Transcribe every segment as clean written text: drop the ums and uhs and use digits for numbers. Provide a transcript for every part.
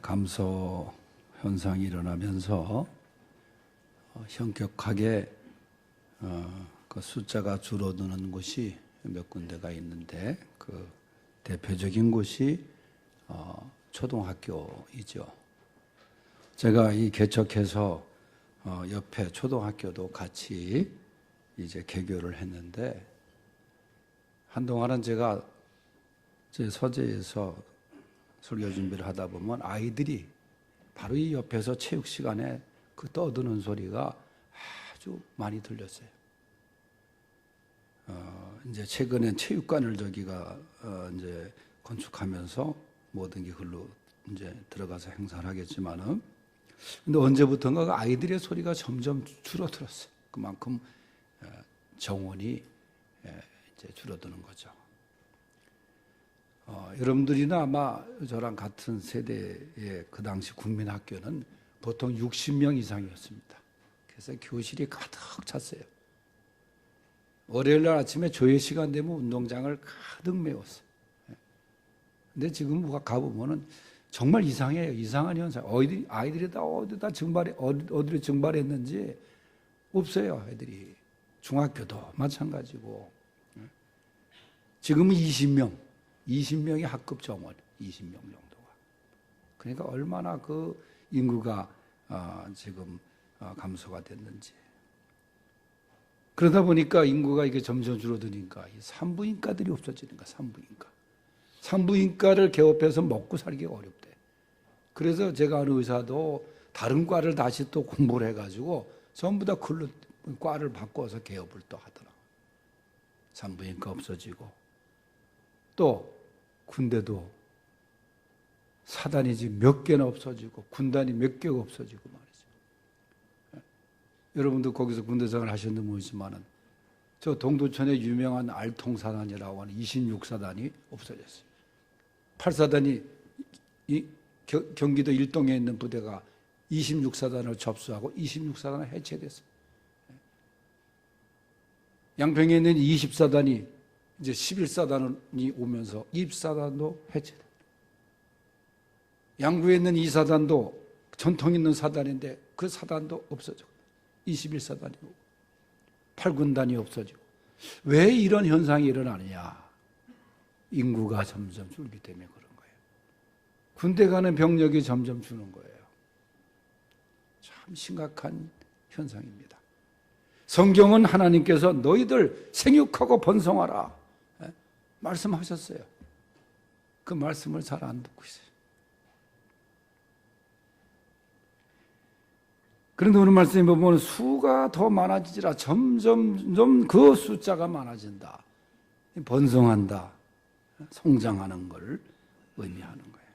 감소 현상이 일어나면서 현격하게 그 숫자가 줄어드는 곳이 몇 군데가 있는데 그 대표적인 곳이 초등학교이죠. 제가 이 개척해서 옆에 초등학교도 같이 이제 개교를 했는데 한동안은 제가 제 서재에서 설교 준비를 하다 보면 아이들이 바로 이 옆에서 체육 시간에 그 떠드는 소리가 아주 많이 들렸어요. 이제 최근엔 체육관을 저기가 이제 건축하면서 모든 게 글로 이제 들어가서 행사를 하겠지만은 근데 언제부턴가 아이들의 소리가 점점 줄어들었어요. 그만큼 정원이 이제 줄어드는 거죠. 여러분들이나 아마 저랑 같은 세대의 그 당시 국민학교는 보통 60명 이상이었습니다. 그래서 교실이 가득 찼어요. 월요일 날 아침에 조회 시간 되면 운동장을 가득 메웠어요. 근데 지금 가보면은 정말 이상해요. 이상한 현상. 아이들이 다 어디다 어디로 증발했는지 없어요. 애들이. 중학교도 마찬가지고. 지금은 20명이 학급 정원, 20명 정도가. 그러니까 얼마나 그 인구가 지금 감소가 됐는지. 그러다 보니까 인구가 이게 점점 줄어드니까 이 산부인과들이 없어지는 거야, 산부인과. 산부인과를 개업해서 먹고 살기가 어렵대. 그래서 제가 아는 의사도 다른 과를 다시 또 공부를 해가지고 전부 다 과를 바꿔서 개업을 또 하더라고요. 산부인과 없어지고. 또 군대도 사단이 지금 몇 개나 없어지고 군단이 몇 개가 없어지고 말이죠. 여러분도 거기서 군대 생활 하셨는지 모르지만은 저 동두천에 유명한 알통사단이라고 하는 26사단이 없어졌어요. 8사단이 경기도 일동에 있는 부대가 26사단을 접수하고 26사단을 해체됐어요. 양평에 있는 20사단이 이제 11사단이 오면서 20사단도 해체됐어요. 양구에 있는 2사단도 전통 있는 사단인데 그 사단도 없어졌고 21사단이 오고 8군단이 없어지고 왜 이런 현상이 일어나느냐? 인구가 점점 줄기 때문에 그런 거예요. 군대 가는 병력이 점점 주는 거예요. 참 심각한 현상입니다. 성경은 하나님께서 너희들 생육하고 번성하라 말씀하셨어요. 그 말씀을 잘 안 듣고 있어요. 그런데 오늘 말씀에 보면 수가 더 많아지지라 점점 그 숫자가 많아진다. 번성한다. 성장하는 걸 의미하는 거예요.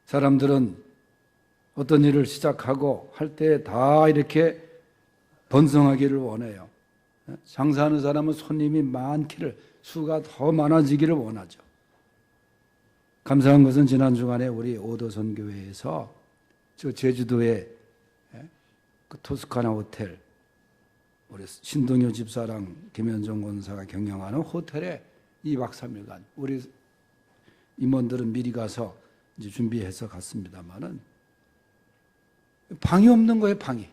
사람들은 어떤 일을 시작하고 할 때 다 이렇게 번성하기를 원해요. 장사하는 사람은 손님이 많기를, 수가 더 많아지기를 원하죠. 감사한 것은 지난 주간에 우리 오도선교회에서 저 제주도에 그 토스카나 호텔, 우리 신동효 집사랑 김현정 권사가 경영하는 호텔에 2박 3일간 우리 임원들은 미리 가서 이제 준비해서 갔습니다만은 방이 없는 거예요, 방이.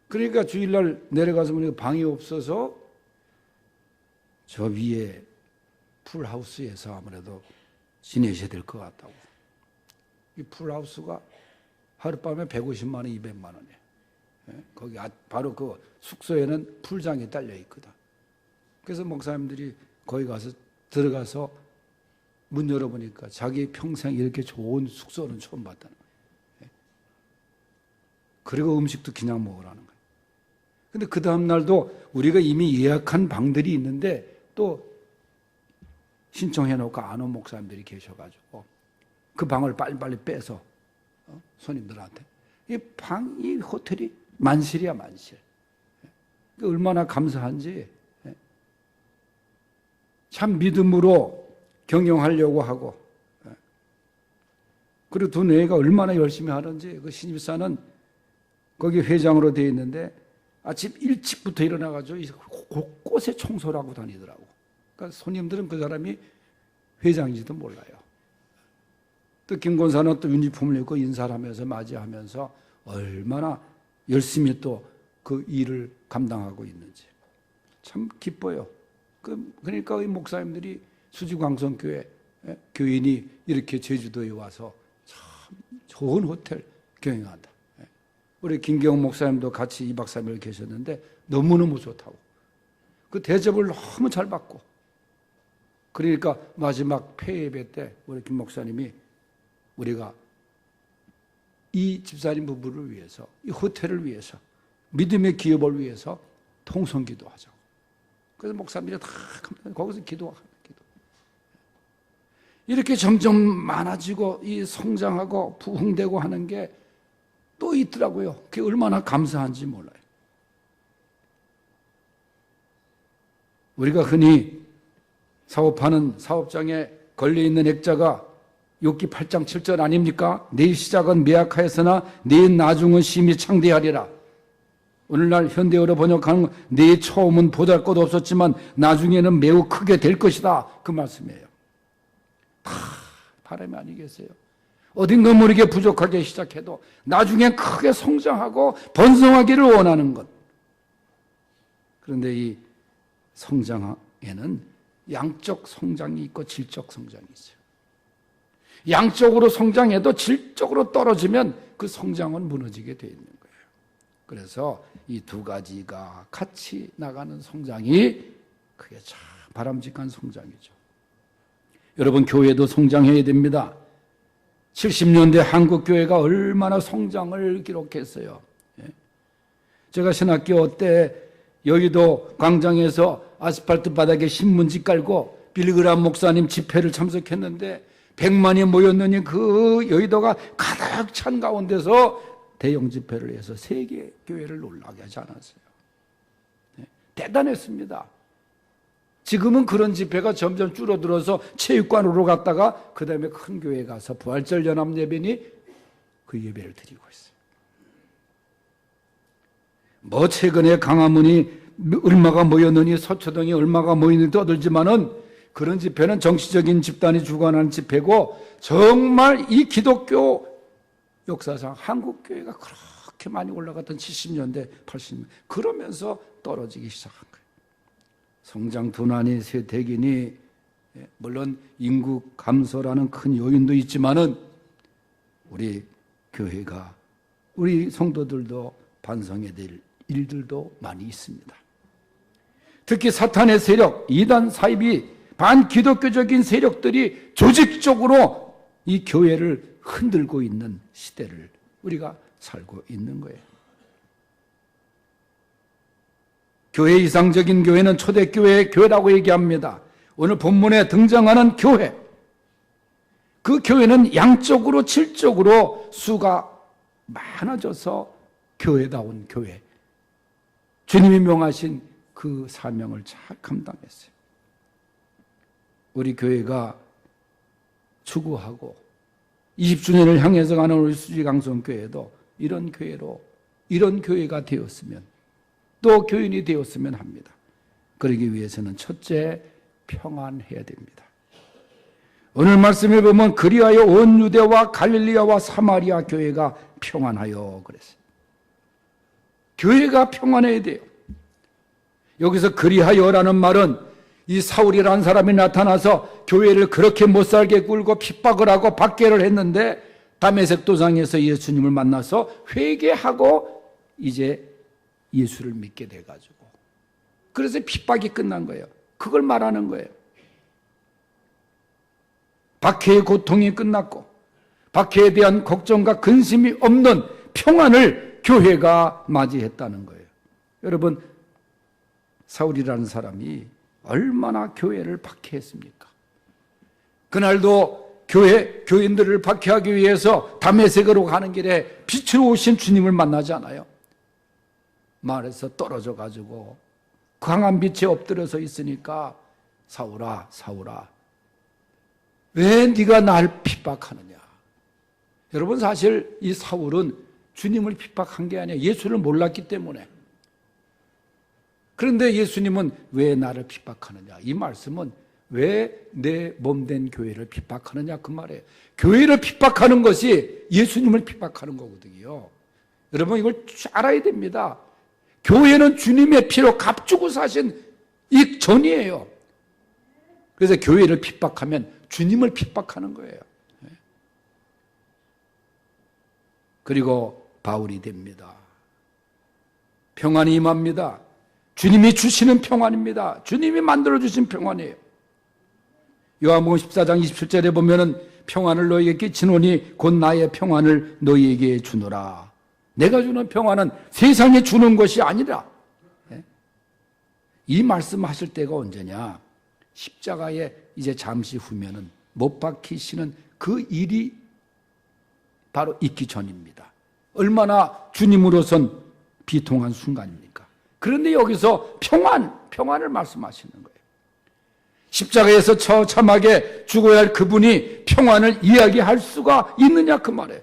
그러니까 주일날 내려가서 보니까 방이 없어서 저 위에 풀하우스에서 아무래도 지내셔야 될 것 같다고. 이 풀하우스가 하룻밤에 150만 원, 200만 원이에요. 거기 바로 그 숙소에는 풀장이 딸려 있거든. 그래서 목사님들이 거기 가서 들어가서 문 열어보니까 자기 평생 이렇게 좋은 숙소는 처음 봤다는 거예요. 그리고 음식도 그냥 먹으라는 거예요. 근데 그 다음날도 우리가 이미 예약한 방들이 있는데 또 신청해놓고 안 온 목사님들이 계셔가지고 그 방을 빨리빨리 빼서 손님들한테 이 호텔이 만실이야, 만실. 얼마나 감사한지. 참 믿음으로 경영하려고 하고, 그리고 두 애가 얼마나 열심히 하는지. 그 신입사는 거기 회장으로 되어 있는데 아침 일찍부터 일어나가지고 곳곳에 청소를 하고 다니더라고. 그러니까 손님들은 그 사람이 회장인지도 몰라요. 또 김권사는 또 유니폼을 입고 인사를 하면서 맞이하면서 얼마나 열심히 또 그 일을 감당하고 있는지 참 기뻐요. 그러니까 이 목사님들이 수지광성교회 교인이 이렇게 제주도에 와서 참 좋은 호텔 경영한다. 우리 김경호 목사님도 같이 2박 3일 계셨는데 너무너무 좋다고. 그 대접을 너무 잘 받고. 그러니까 마지막 폐예배 때 우리 김 목사님이 우리가 이 집사님 부부를 위해서, 이 호텔을 위해서, 믿음의 기업을 위해서 통성기도 하자고. 그래서 목사님들이 다 거기서 기도. 이렇게 점점 많아지고 이 성장하고 부흥되고 하는 게 또 있더라고요. 그게 얼마나 감사한지 몰라요. 우리가 흔히 사업하는 사업장에 걸려있는 액자가 욥기 8장 7절 아닙니까? 내 시작은 미약하였으나 내 나중은 심히 창대하리라. 오늘날 현대어로 번역하는 내 처음은 보잘것 없었지만 나중에는 매우 크게 될 것이다. 그 말씀이에요. 다 바람이 아니겠어요? 어딘가 모르게 부족하게 시작해도 나중에 크게 성장하고 번성하기를 원하는 것. 그런데 이 성장에는 양적 성장이 있고 질적 성장이 있어요. 양적으로 성장해도 질적으로 떨어지면 그 성장은 무너지게 되어 있는 거예요. 그래서 이 두 가지가 같이 나가는 성장이 그게 참 바람직한 성장이죠. 여러분, 교회도 성장해야 됩니다. 70년대 한국 교회가 얼마나 성장을 기록했어요. 제가 신학교 때 여의도 광장에서 아스팔트 바닥에 신문지 깔고 빌리그람 목사님 집회를 참석했는데 100만이 모였느니 그 여의도가 가득 찬 가운데서 대형 집회를 해서 세계 교회를 놀라게 하지 않았어요. 대단했습니다. 지금은 그런 집회가 점점 줄어들어서 체육관으로 갔다가 그 다음에 큰 교회에 가서 부활절 연합 예배니 그 예배를 드리고 있어요. 뭐 최근에 강화문이 얼마가 모였느니 서초동이 얼마가 모이느니 떠들지만은 그런 집회는 정치적인 집단이 주관하는 집회고 정말 이 기독교 역사상 한국 교회가 그렇게 많이 올라갔던 70년대, 80년대 그러면서 떨어지기 시작한 거예요. 성장 둔환이 쇠퇴기니 물론 인구 감소라는 큰 요인도 있지만은 우리 교회가 우리 성도들도 반성해야 될 일들도 많이 있습니다. 특히 사탄의 세력, 이단 사입이 반기독교적인 세력들이 조직적으로 이 교회를 흔들고 있는 시대를 우리가 살고 있는 거예요. 교회 이상적인 교회는 초대교회의 교회라고 얘기합니다. 오늘 본문에 등장하는 교회, 그 교회는 양적으로 질적으로 수가 많아져서 교회다운 교회, 주님이 명하신 그 사명을 잘 감당했어요. 우리 교회가 추구하고 20주년을 향해서 가는 우리 수지강성교회도 이런 교회로, 이런 교회가 되었으면, 또 교인이 되었으면 합니다. 그러기 위해서는 첫째, 평안해야 됩니다. 오늘 말씀에 보면 그리하여 온 유대와 갈릴리아와 사마리아 교회가 평안하여 그랬어요. 교회가 평안해야 돼요. 여기서 그리하여라는 말은 이 사울이라는 사람이 나타나서 교회를 그렇게 못살게 굴고 핍박을 하고 박해를 했는데 다메섹 도상에서 예수님을 만나서 회개하고 이제 예수를 믿게 돼가지고 그래서 핍박이 끝난 거예요. 그걸 말하는 거예요. 박해의 고통이 끝났고 박해에 대한 걱정과 근심이 없는 평안을 교회가 맞이했다는 거예요. 여러분, 사울이라는 사람이 얼마나 교회를 박해했습니까? 그날도 교인들을 박해하기 위해서 다메섹으로 가는 길에 빛으로 오신 주님을 만나지 않아요? 마을에서 떨어져 가지고 강한 빛에 엎드려서 있으니까 사울아, 사울아, 왜 네가 날 핍박하느냐? 여러분, 사실 이 사울은 주님을 핍박한 게 아니라 예수를 몰랐기 때문에. 그런데 예수님은 왜 나를 핍박하느냐? 이 말씀은 왜 내 몸된 교회를 핍박하느냐 그 말이에요. 교회를 핍박하는 것이 예수님을 핍박하는 거거든요. 여러분 이걸 알아야 됩니다. 교회는 주님의 피로 값주고 사신 이 전이에요. 그래서 교회를 핍박하면 주님을 핍박하는 거예요. 그리고 바울이 됩니다. 평안이 임합니다. 주님이 주시는 평안입니다. 주님이 만들어주신 평안이에요. 요한복음 14장 27절에 보면은 평안을 너희에게 끼치노니 곧 나의 평안을 너희에게 주노라. 내가 주는 평안은 세상에 주는 것이 아니라. 이 말씀하실 때가 언제냐? 십자가에 이제 잠시 후면은 못 박히시는 그 일이 바로 있기 전입니다. 얼마나 주님으로선 비통한 순간입니까? 그런데 여기서 평안을 말씀하시는 거예요. 십자가에서 처참하게 죽어야 할 그분이 평안을 이야기할 수가 있느냐 그 말이에요.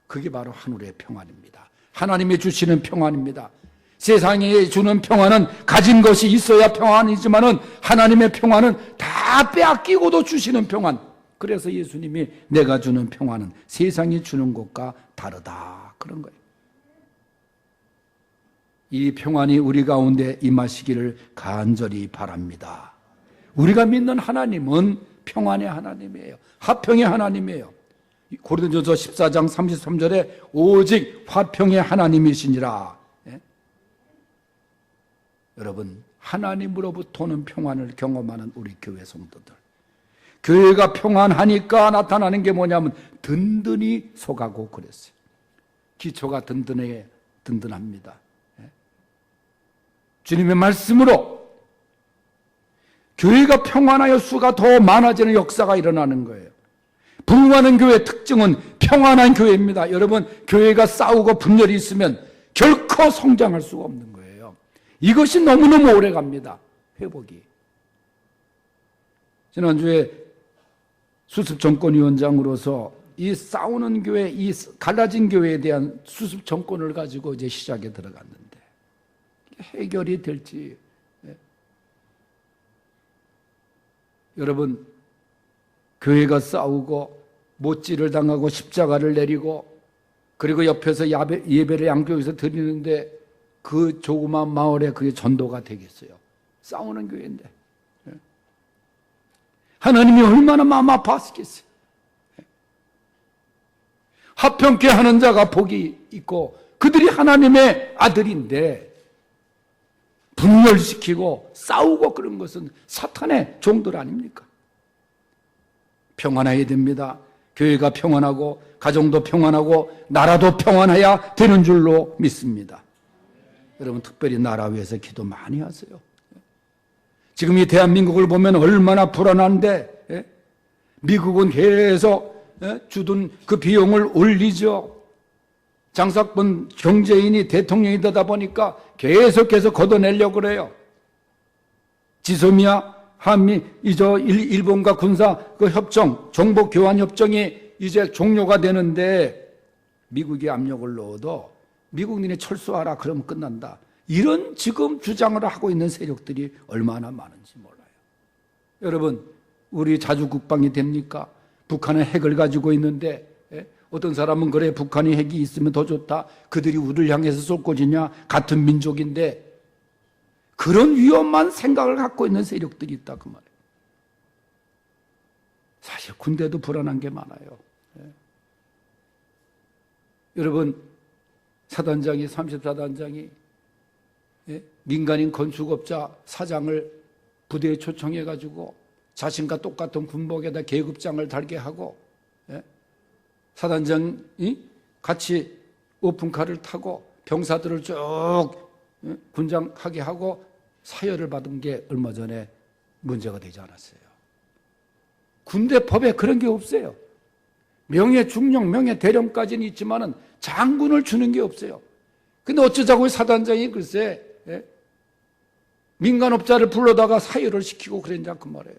그게 바로 하늘의 평안입니다. 하나님이 주시는 평안입니다. 세상에 주는 평안은 가진 것이 있어야 평안이지만은 하나님의 평안은 다 빼앗기고도 주시는 평안. 그래서 예수님이 내가 주는 평안은 세상이 주는 것과 다르다 그런 거예요. 이 평안이 우리 가운데 임하시기를 간절히 바랍니다. 우리가 믿는 하나님은 평안의 하나님이에요. 화평의 하나님이에요. 고린도전서 14장 33절에 오직 화평의 하나님이시니라. 예? 여러분 하나님으로부터 오는 평안을 경험하는 우리 교회 성도들, 교회가 평안하니까 나타나는 게 뭐냐면 든든히 서가고 그랬어요. 기초가 든든합니다. 주님의 말씀으로 교회가 평안하여 수가 더 많아지는 역사가 일어나는 거예요. 부흥하는 교회의 특징은 평안한 교회입니다. 여러분 교회가 싸우고 분열이 있으면 결코 성장할 수가 없는 거예요. 이것이 너무너무 오래 갑니다. 회복이. 지난주에 수습정권위원장으로서 이 싸우는 교회, 이 갈라진 교회에 대한 수습정권을 가지고 이제 시작에 들어갔는데 해결이 될지. 여러분 교회가 싸우고 못질을 당하고 십자가를 내리고 그리고 옆에서 예배를 양교에서 드리는데 그 조그만 마을에 그게 전도가 되겠어요? 싸우는 교회인데. 하나님이 얼마나 마음 아팠겠어요. 화평케 하는 자가 복이 있고 그들이 하나님의 아들인데 분열시키고 싸우고 그런 것은 사탄의 종들 아닙니까? 평안해야 됩니다. 교회가 평안하고 가정도 평안하고 나라도 평안해야 되는 줄로 믿습니다. 여러분 특별히 나라 위해서 기도 많이 하세요. 지금 이 대한민국을 보면 얼마나 불안한데 미국은 계속 주둔 그 비용을 올리죠. 장사꾼 경제인이 대통령이 되다 보니까 계속해서 걷어내려고 그래요. 지소미아 한미 일본과 군사 그 협정, 정보 교환 협정이 이제 종료가 되는데 미국이 압력을 넣어도 미국인이 철수하라 그러면 끝난다. 이런 지금 주장을 하고 있는 세력들이 얼마나 많은지 몰라요. 여러분 우리 자주 국방이 됩니까? 북한은 핵을 가지고 있는데 어떤 사람은 그래 북한이 핵이 있으면 더 좋다. 그들이 우리를 향해서 쏠 것이냐. 같은 민족인데 그런 위험한 생각을 갖고 있는 세력들이 있다 그 말이에요. 사실 군대도 불안한 게 많아요. 여러분 사단장이 34단장이 민간인 건축업자 사장을 부대에 초청해가지고 자신과 똑같은 군복에다 계급장을 달게 하고 사단장이 같이 오픈카를 타고 병사들을 쭉 군장하게 하고 사열을 받은 게 얼마 전에 문제가 되지 않았어요. 군대 법에 그런 게 없어요. 명예 중령, 명예 대령까지는 있지만은 장군을 주는 게 없어요. 근데 어쩌자고 사단장이 글쎄 민간업자를 불러다가 사열을 시키고 그랬냐 그 말이에요.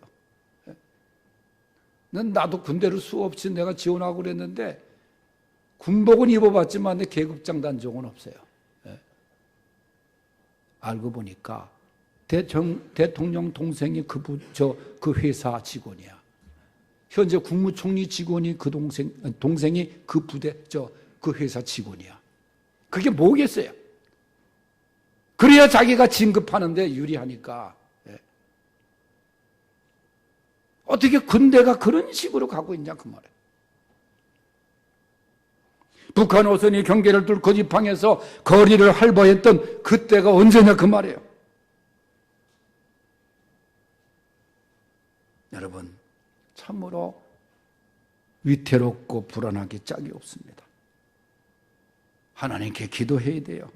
나도 군대를 수없이 내가 지원하고 그랬는데 군복은 입어봤지만 내 계급장 단종은 없어요. 알고 보니까 대통령 동생이 그 회사 직원이야. 현재 국무총리 직원이 그 동생이 그 그 회사 직원이야. 그게 뭐겠어요? 그래야 자기가 진급하는데 유리하니까. 예. 어떻게 군대가 그런 식으로 가고 있냐 그 말이에요. 북한 어선이 경계를 뚫고 지팡해서 거리를 활보했던 그때가 언제냐 그 말이에요. 여러분, 참으로 위태롭고 불안하기 짝이 없습니다. 하나님께 기도해야 돼요.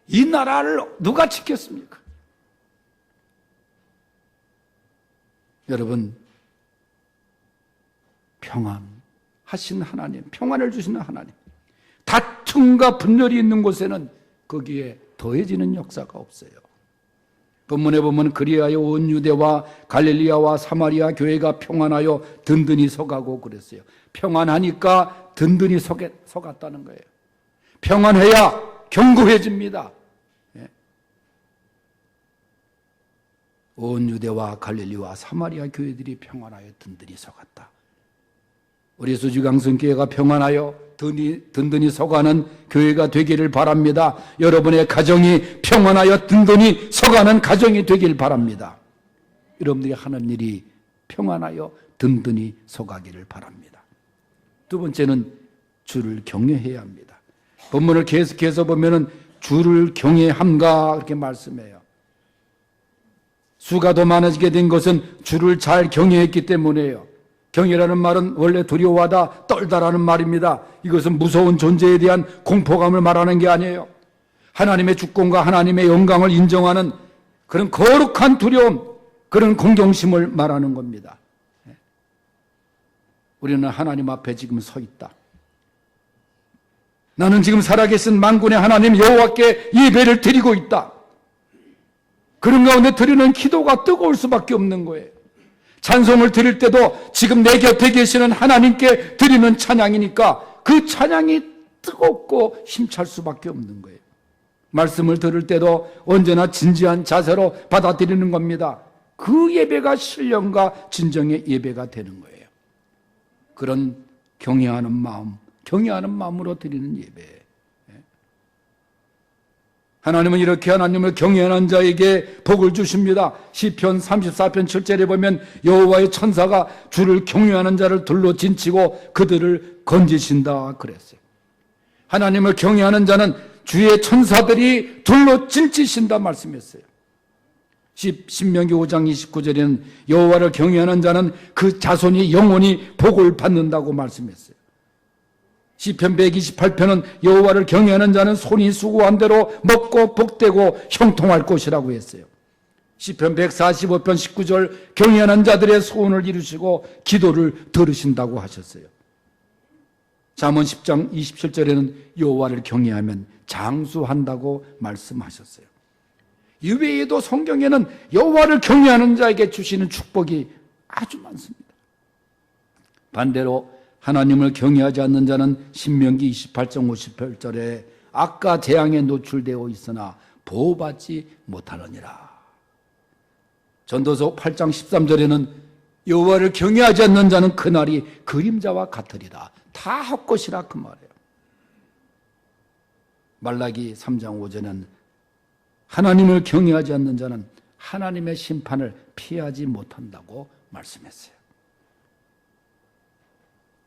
이 나라를 누가 지켰습니까? 여러분, 평안하신 하나님, 평안을 주시는 하나님, 다툼과 분열이 있는 곳에는 거기에 더해지는 역사가 없어요. 본문에 보면 그리하여 온 유대와 갈릴리아와 사마리아 교회가 평안하여 든든히 서가고 그랬어요. 평안하니까 든든히 서갔다는 거예요. 평안해야 견고해집니다. 예. 온 유대와 갈릴리와 사마리아 교회들이 평안하여 든든히 서갔다. 우리 수지강성교회가 평안하여 든든히 서가는 교회가 되기를 바랍니다. 여러분의 가정이 평안하여 든든히 서가는 가정이 되길 바랍니다. 여러분들이 하는 일이 평안하여 든든히 서가기를 바랍니다. 두 번째는 주를 경외해야 합니다. 본문을 계속해서 보면은 주를 경외함과 그렇게 말씀해요. 수가 더 많아지게 된 것은 주를 잘 경외했기 때문이에요. 경외라는 말은 원래 두려워하다, 떨다라는 말입니다. 이것은 무서운 존재에 대한 공포감을 말하는 게 아니에요. 하나님의 주권과 하나님의 영광을 인정하는 그런 거룩한 두려움, 그런 공경심을 말하는 겁니다. 우리는 하나님 앞에 지금 서 있다. 나는 지금 살아계신 만군의 하나님 여호와께 예배를 드리고 있다. 그런 가운데 드리는 기도가 뜨거울 수밖에 없는 거예요. 찬송을 드릴 때도 지금 내 곁에 계시는 하나님께 드리는 찬양이니까 그 찬양이 뜨겁고 힘찰 수밖에 없는 거예요. 말씀을 들을 때도 언제나 진지한 자세로 받아들이는 겁니다. 그 예배가 신령과 진정의 예배가 되는 거예요. 그런 경외하는 마음으로 드리는 예배. 하나님은 이렇게 하나님을 경외하는 자에게 복을 주십니다. 시편 34편 7절에 보면 여호와의 천사가 주를 경외하는 자를 둘러 진치고 그들을 건지신다 그랬어요. 하나님을 경외하는 자는 주의 천사들이 둘러 진치신다 말씀했어요. 신명기 5장 29절에는 여호와를 경외하는 자는 그 자손이 영원히 복을 받는다고 말씀했어요. 시편 128편은 여호와를 경외하는 자는 손이 수고한 대로 먹고 복되고 형통할 것이라고 했어요. 시편 145편 19절 경외하는 자들의 소원을 이루시고 기도를 들으신다고 하셨어요. 잠언 10장 27절에는 여호와를 경외하면 장수한다고 말씀하셨어요. 이외에도 성경에는 여호와를 경외하는 자에게 주시는 축복이 아주 많습니다. 반대로 하나님을 경외하지 않는 자는 신명기 28장 58절에 악과 재앙에 노출되어 있으나 보호받지 못하느니라. 전도서 8장 13절에는 여호와를 경외하지 않는 자는 그날이 그림자와 같으리라. 다 헛것이라 그 말이에요. 말라기 3장 5절에는 하나님을 경외하지 않는 자는 하나님의 심판을 피하지 못한다고 말씀했어요.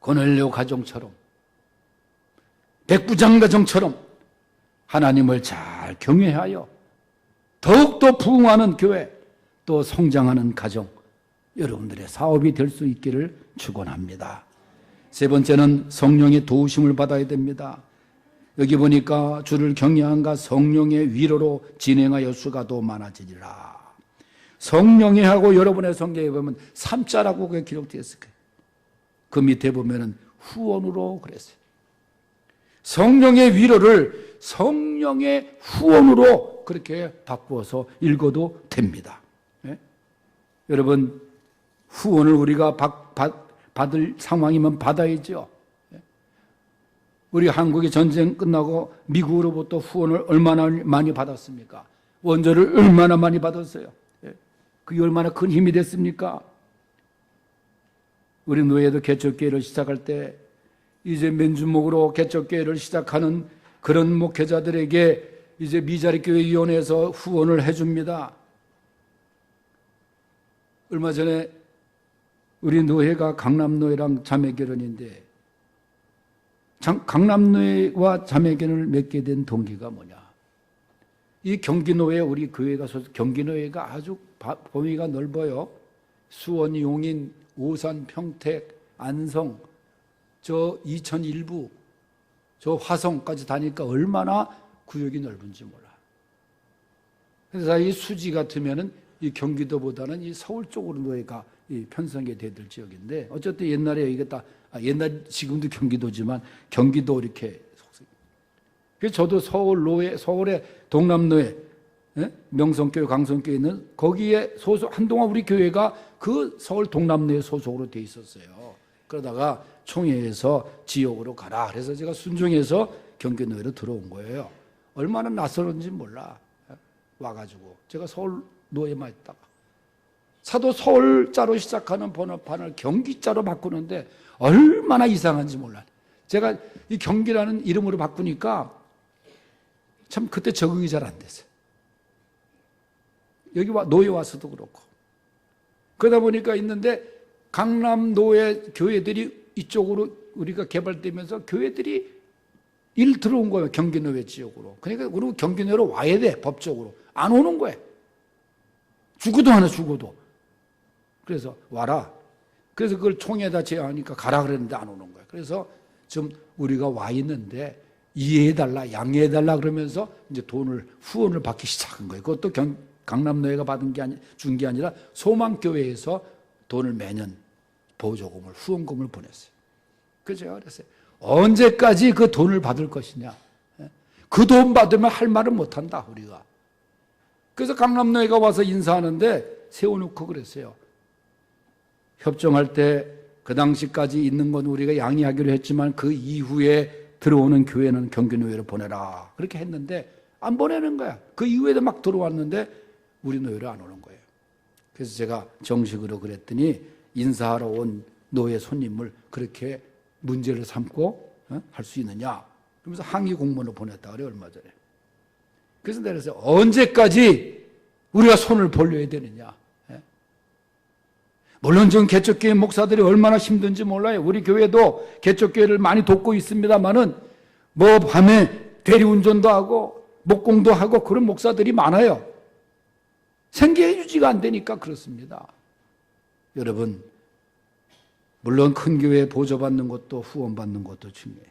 고넬료 가정처럼, 백부장 가정처럼 하나님을 잘 경외하여 더욱더 부흥하는 교회, 또 성장하는 가정, 여러분들의 사업이 될 수 있기를 축원합니다. 세 번째는 성령의 도우심을 받아야 됩니다. 여기 보니까 주를 경외함과 성령의 위로로 진행하여 수가도 많아지리라. 성령의 하고 여러분의 성경에 보면 3자라고 그게 기록되어 있을 거예요. 그 밑에 보면은 후원으로 그랬어요. 성령의 위로를 성령의 후원으로 그렇게 바꾸어서 읽어도 됩니다. 예? 여러분, 후원을 우리가 받을 상황이면 받아야죠. 예? 우리 한국이 전쟁 끝나고 미국으로부터 후원을 얼마나 많이 받았습니까? 원조를 얼마나 많이 받았어요. 그게 얼마나 큰 힘이 됐습니까? 우리 노예도 개척교회를 시작할 때 이제 맨주먹으로 개척교회를 시작하는 그런 목회자들에게 이제 미자립교회위원회에서 후원을 해줍니다. 얼마 전에 우리 노예가 강남노예랑 자매결혼인데 강남노예와 자매결혼을 맺게 된 동기가 뭐냐? 이 경기노예, 우리 교회가 경기노예가 아주 범위가 넓어요. 수원, 용인, 오산, 평택, 안성, 저 이천 일부, 저 화성까지 다니까 얼마나 구역이 넓은지 몰라. 그래서 이 수지 같으면은 이 경기도보다는 이 서울 쪽으로 노예가 이 편성이 되들 지역인데, 어쨌든 옛날에 이게 옛날 지금도 경기도지만 경기도 이렇게 속성. 그래서 저도 서울 노예, 서울의 동남노예, 명성교회, 강성교회 있는 거기에 소속, 한동안 우리 교회가 그 서울 동남노예 소속으로 돼 있었어요. 그러다가 총회에서 지역으로 가라. 그래서 제가 순종해서 경기노예로 들어온 거예요. 얼마나 낯설은지 몰라. 와가지고 제가 서울 노예만 있다가 사도 서울자로 시작하는 번호판을 경기자로 바꾸는데 얼마나 이상한지 몰라. 제가 이 경기라는 이름으로 바꾸니까 참 그때 적응이 잘 안 됐어요. 여기 노예 와서도 그렇고. 그러다 보니까 있는데 강남 노예 교회들이 이쪽으로 우리가 개발되면서 교회들이 일 들어온 거예요. 경기노예 지역으로. 그러니까 우리 경기노예로 와야 돼. 법적으로. 안 오는 거예요. 죽어도 하나 죽어도. 그래서 와라. 그래서 그걸 총회에다 제안하니까 가라 그랬는데 안 오는 거예요. 그래서 지금 우리가 와 있는데 이해해달라, 양해해달라 그러면서 이제 후원을 받기 시작한 거예요. 그것도 강남노예가 준 게 아니라 소망교회에서 돈을 매년 보조금을, 후원금을 보냈어요. 그래서 제가 그랬어요. 언제까지 그 돈을 받을 것이냐. 그 돈 받으면 할 말은 못한다, 우리가. 그래서 강남노예가 와서 인사하는데 세워놓고 그랬어요. 협정할 때 그 당시까지 있는 건 우리가 양해하기로 했지만 그 이후에 들어오는 교회는 경기노예로 보내라. 그렇게 했는데 안 보내는 거야. 그 이후에도 막 들어왔는데 우리 노예로 안 오는 거예요. 그래서 제가 정식으로 그랬더니 인사하러 온 노예 손님을 그렇게 문제를 삼고 할 수 있느냐. 그러면서 항의 공문을 보냈다 그래요, 얼마 전에. 그래서 내가 그랬어요. 언제까지 우리가 손을 벌려야 되느냐. 물론 지금 개척교회 목사들이 얼마나 힘든지 몰라요. 우리 교회도 개척교회를 많이 돕고 있습니다만은 뭐 밤에 대리운전도 하고 목공도 하고 그런 목사들이 많아요. 생계 유지가 안 되니까 그렇습니다. 여러분, 물론 큰 교회에 보조받는 것도 후원받는 것도 중요해요.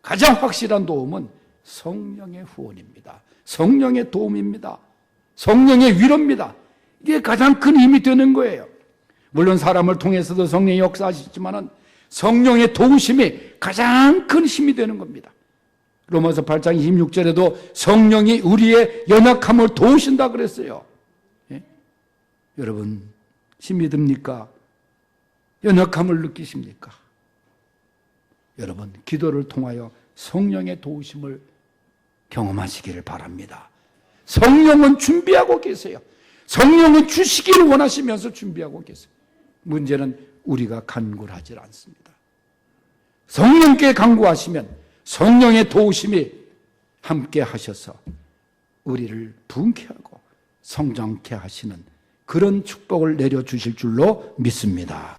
가장 확실한 도움은 성령의 후원입니다. 성령의 도움입니다. 성령의 위로입니다. 이게 가장 큰 힘이 되는 거예요. 물론 사람을 통해서도 성령이 역사하시지만 성령의 도우심이 가장 큰 힘이 되는 겁니다. 로마서 8장 26절에도 성령이 우리의 연약함을 도우신다 그랬어요. 예? 여러분, 힘이 듭니까? 연약함을 느끼십니까? 여러분, 기도를 통하여 성령의 도우심을 경험하시기를 바랍니다. 성령은 준비하고 계세요. 성령은 주시기를 원하시면서 준비하고 계세요. 문제는 우리가 간구하지 않습니다. 성령께 간구하시면 성령의 도우심이 함께 하셔서 우리를 부흥케 하고 성장케 하시는 그런 축복을 내려주실 줄로 믿습니다.